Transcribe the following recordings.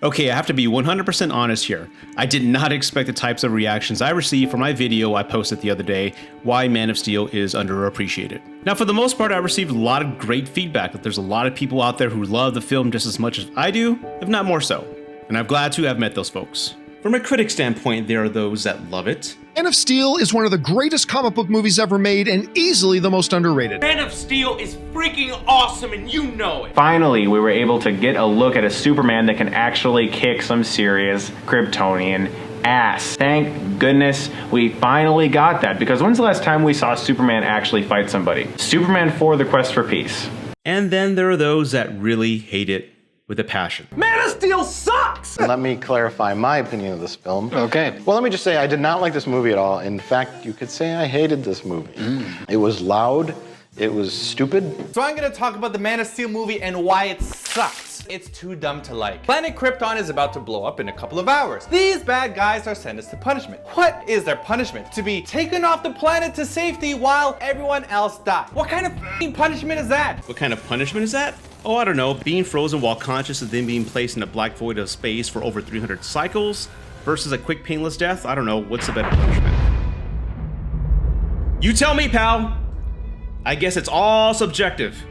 Okay, I have to be 100% honest here. I did not expect the types of reactions I received for my video I posted the other day, why Man of Steel is underappreciated. Now, for the most part, I received a lot of great feedback that there's a lot of people out there who love the film just as much as I do, if not more so. And I'm glad to have met those folks. From a critic standpoint, there are those that love it. Man of Steel is one of the greatest comic book movies ever made and easily the most underrated. Man of Steel is freaking awesome and you know it. Finally, we were able to get a look at a Superman that can actually kick some serious Kryptonian ass. Thank goodness we finally got that, because when's the last time we saw Superman actually fight somebody? Superman 4: The Quest for Peace. And then there are those that really hate it with a passion. Man of Steel sucks! Let me clarify my opinion of this film. Okay. Well, let me just say I did not like this movie at all. In fact, you could say I hated this movie. It was loud. It was stupid. So I'm gonna talk about the Man of Steel movie and why it sucks. It's too dumb to like. Planet Krypton is about to blow up in a couple of hours. These bad guys are sentenced to punishment. What is their punishment? To be taken off the planet to safety while everyone else dies. What kind of f***ing punishment is that? What kind of punishment is that? Oh, I don't know, being frozen while conscious and then being placed in a black void of space for over 300 cycles versus a quick painless death? I don't know, what's the better punishment? You tell me, pal. I guess it's all subjective.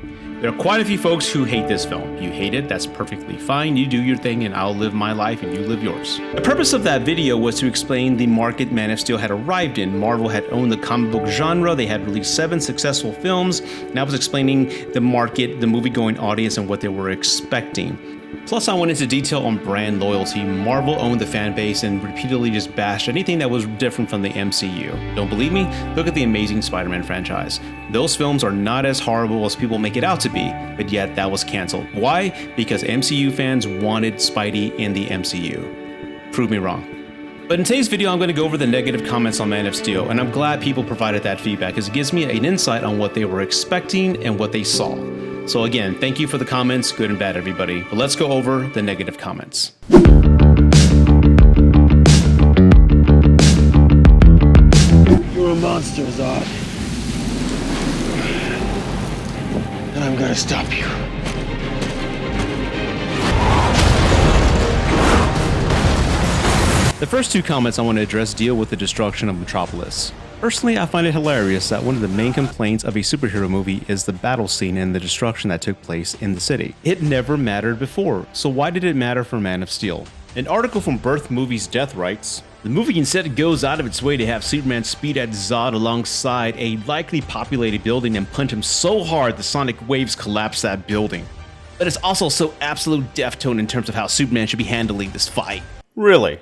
There are quite a few folks who hate this film. You hate it, that's perfectly fine. You do your thing and I'll live my life and you live yours. The purpose of that video was to explain the market Man of Steel had arrived in. Marvel had owned the comic book genre. They had released 7 successful films. And I was explaining the market, the movie-going audience, and what they were expecting. Plus, I went into detail on brand loyalty. Marvel owned the fan base and repeatedly just bashed anything that was different from the MCU. Don't believe me? Look at the Amazing Spider-Man franchise. Those films are not as horrible as people make it out to be, but yet that was canceled. Why? Because MCU fans wanted Spidey in the MCU. Prove me wrong. But in today's video, I'm going to go over the negative comments on Man of Steel, and I'm glad people provided that feedback because it gives me an insight on what they were expecting and what they saw. So again, thank you for the comments, good and bad everybody. But let's go over the negative comments. You're a monster, Zod. And I'm gonna stop you. The first 2 comments I want to address deal with the destruction of Metropolis. Personally, I find it hilarious that one of the main complaints of a superhero movie is the battle scene and the destruction that took place in the city. It never mattered before, so why did it matter for Man of Steel? An article from Birth Movies Death writes, the movie instead goes out of its way to have Superman speed at Zod alongside a likely populated building and punch him so hard the sonic waves collapse that building. But it's also so absolute deftone in terms of how Superman should be handling this fight. Really?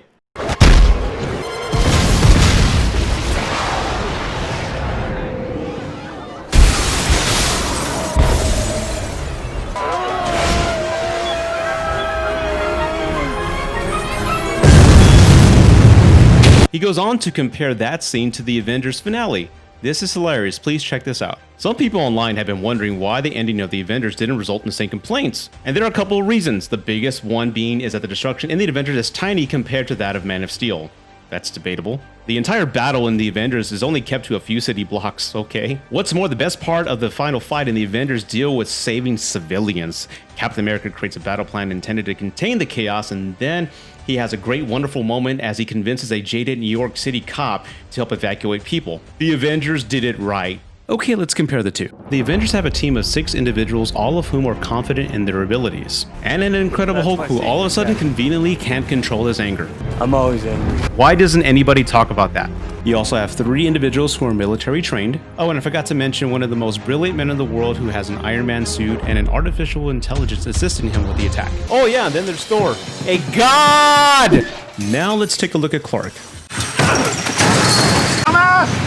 He goes on to compare that scene to the Avengers finale. This is hilarious, please check this out. Some people online have been wondering why the ending of the Avengers didn't result in the same complaints. And there are a couple of reasons, the biggest one being is that the destruction in the Avengers is tiny compared to that of Man of Steel. That's debatable. The entire battle in the Avengers is only kept to a few city blocks, okay? What's more, the best part of the final fight in the Avengers deal with saving civilians. Captain America creates a battle plan intended to contain the chaos, and then he has a great, wonderful moment as he convinces a jaded New York City cop to help evacuate people. The Avengers did it right. Okay, let's compare the two. The Avengers have a team of 6 individuals, all of whom are confident in their abilities. And an Incredible Hulk who all of a sudden conveniently can't control his anger. I'm always angry. Why doesn't anybody talk about that? You also have 3 individuals who are military trained. Oh, and I forgot to mention one of the most brilliant men in the world who has an Iron Man suit and an artificial intelligence assisting him with the attack. Oh yeah, and then there's Thor. A god! Now let's take a look at Clark.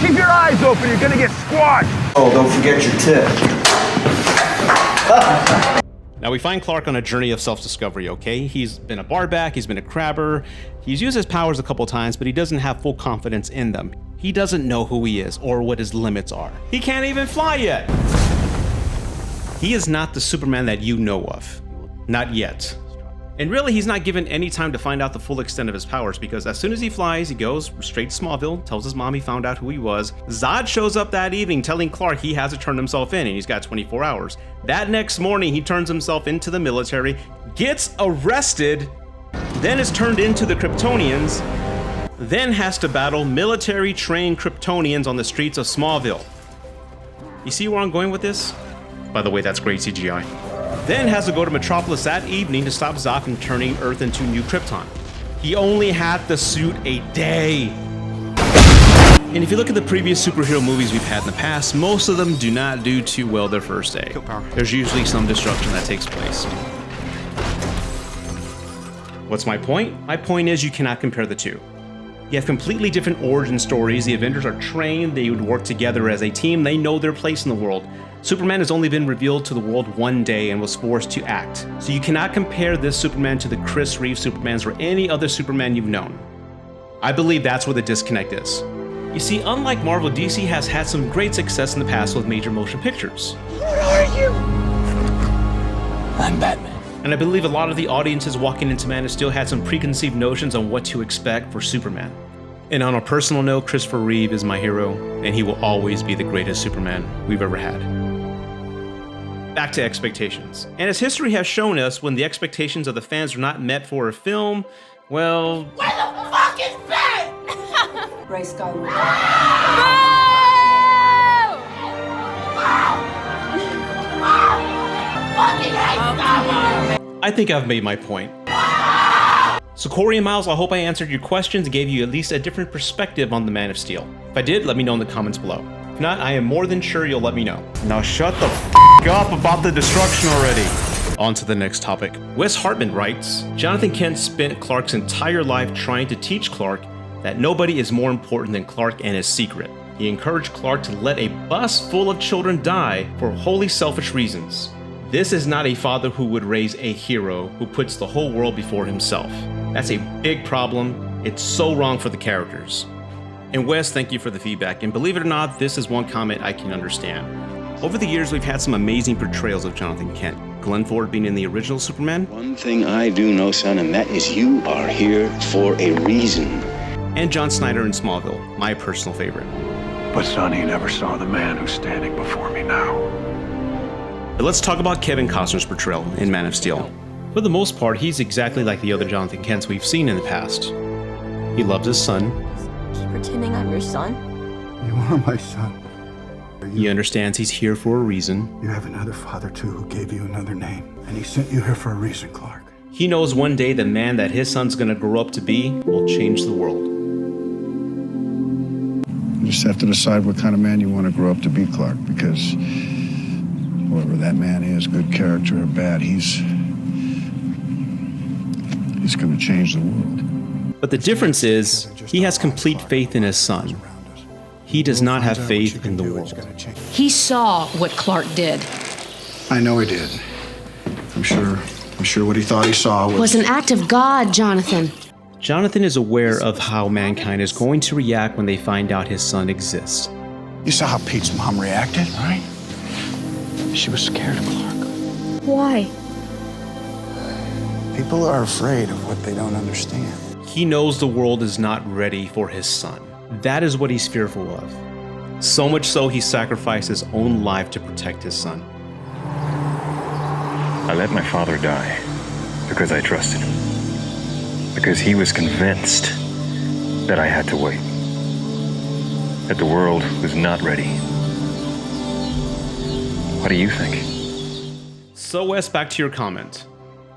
Keep your eyes open, you're gonna get squashed. Oh, don't forget your tip. Now we find Clark on a journey of self-discovery, okay? He's been a barback, he's been a crabber, he's used his powers a couple times, but he doesn't have full confidence in them. He doesn't know who he is or what his limits are. He can't even fly yet. He is not the Superman that you know of. Not yet. And really, he's not given any time to find out the full extent of his powers, because as soon as he flies, he goes straight to Smallville, tells his mom he found out who he was. Zod shows up that evening telling Clark he has to turn himself in and he's got 24 hours. That next morning, he turns himself into the military, gets arrested, then is turned into the Kryptonians, then has to battle military-trained Kryptonians on the streets of Smallville. You see where I'm going with this? By the way, that's great CGI. Then has to go to Metropolis that evening to stop Zod from turning Earth into New Krypton. He only had the suit a day. And if you look at the previous superhero movies we've had in the past, most of them do not do too well their first day. There's usually some destruction that takes place. What's my point? My point is you cannot compare the two. You have completely different origin stories. The Avengers are trained, they would work together as a team, they know their place in the world. Superman has only been revealed to the world one day and was forced to act. So you cannot compare this Superman to the Chris Reeve Supermans or any other Superman you've known. I believe that's where the disconnect is. You see, unlike Marvel, DC has had some great success in the past with major motion pictures. What are you? I'm Batman. And I believe a lot of the audiences walking into Man of Steel had some preconceived notions on what to expect for Superman. And on a personal note, Christopher Reeve is my hero, and he will always be the greatest Superman we've ever had. Back to expectations. And as history has shown us, when the expectations of the fans are not met for a film, well... Where the fuck is Ben? Ray Skywalker. I think I've made my point. So Corey and Miles, I hope I answered your questions and gave you at least a different perspective on the Man of Steel. If I did, let me know in the comments below. If not, I am more than sure you'll let me know. Now shut the f*** up about the destruction already. On to the next topic. Wes Hartman writes, Jonathan Kent spent Clark's entire life trying to teach Clark that nobody is more important than Clark and his secret. He encouraged Clark to let a bus full of children die for wholly selfish reasons. This is not a father who would raise a hero who puts the whole world before himself. That's a big problem. It's so wrong for the characters. And Wes, thank you for the feedback. And believe it or not, this is one comment I can understand. Over the years, we've had some amazing portrayals of Jonathan Kent. Glenn Ford being in the original Superman. One thing I do know, son, and that is you are here for a reason. And John Snyder in Smallville, my personal favorite. But son, he never saw the man who's standing before me now. But let's talk about Kevin Costner's portrayal in Man of Steel. For the most part, he's exactly like the other Jonathan Kents we've seen in the past. He loves his son. Keep pretending I'm your son. You are my son. He understands he's here for a reason. You have another father too who gave you another name. And he sent you here for a reason, Clark. He knows one day the man that his son's gonna grow up to be will change the world. You just have to decide what kind of man you want to grow up to be, Clark, because whoever that man is, good character or bad, he's gonna change the world. But the difference is, he has complete faith in his son. He does not have faith in the world. He saw what Clark did. I know he did. I'm sure what he thought he saw Was an act of God, Jonathan. Jonathan is aware of how mankind is going to react when they find out his son exists. You saw how Pete's mom reacted, right? She was scared of Clark. Why? People are afraid of what they don't understand. He knows the world is not ready for his son. That is what he's fearful of. So much so he sacrificed his own life to protect his son. I let my father die because I trusted him. Because he was convinced that I had to wait. That the world was not ready. What do you think? So Wes, back to your comment.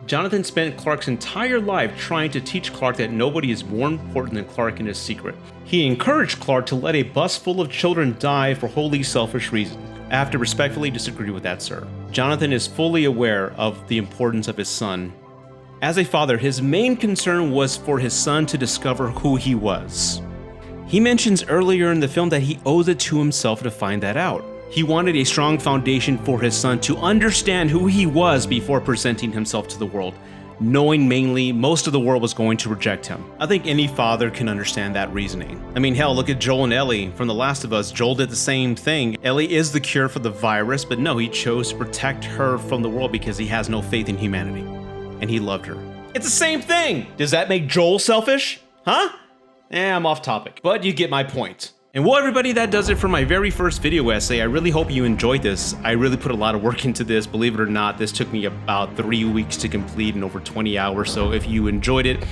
Jonathan spent Clark's entire life trying to teach Clark that nobody is more important than Clark and his secret. He encouraged Clark to let a bus full of children die for wholly selfish reasons. I have to respectfully disagree with that, sir. Jonathan is fully aware of the importance of his son. As a father, his main concern was for his son to discover who he was. He mentions earlier in the film that he owes it to himself to find that out. He wanted a strong foundation for his son to understand who he was before presenting himself to the world, knowing mainly most of the world was going to reject him. I think any father can understand that reasoning. I mean, hell, look at Joel and Ellie from The Last of Us. Joel did the same thing. Ellie is the cure for the virus, but no, he chose to protect her from the world because he has no faith in humanity. And he loved her. It's the same thing! Does that make Joel selfish? Huh? I'm off topic. But you get my point. And well, everybody, that does it for my very first video essay. I really hope you enjoyed this. I really put a lot of work into this. Believe it or not, this took me about 3 weeks to complete in over 20 hours. So if you enjoyed it,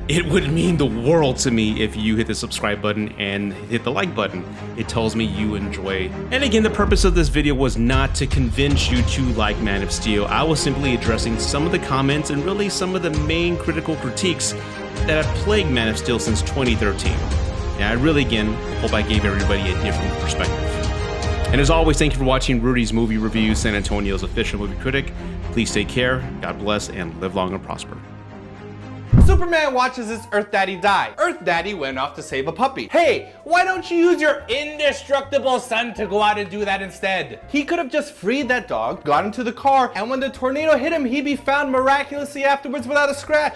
it would mean the world to me if you hit the subscribe button and hit the like button. It tells me you enjoy. And again, the purpose of this video was not to convince you to like Man of Steel. I was simply addressing some of the comments and really some of the main critical critiques that have plagued Man of Steel since 2013. And I really, again, hope I gave everybody a different perspective. And as always, thank you for watching Rudy's Movie Review, San Antonio's official movie critic. Please take care, God bless, and live long and prosper. Superman watches his Earth Daddy die. Earth Daddy went off to save a puppy. Hey, why don't you use your indestructible son to go out and do that instead? He could have just freed that dog, got into the car, and when the tornado hit him, he'd be found miraculously afterwards without a scratch.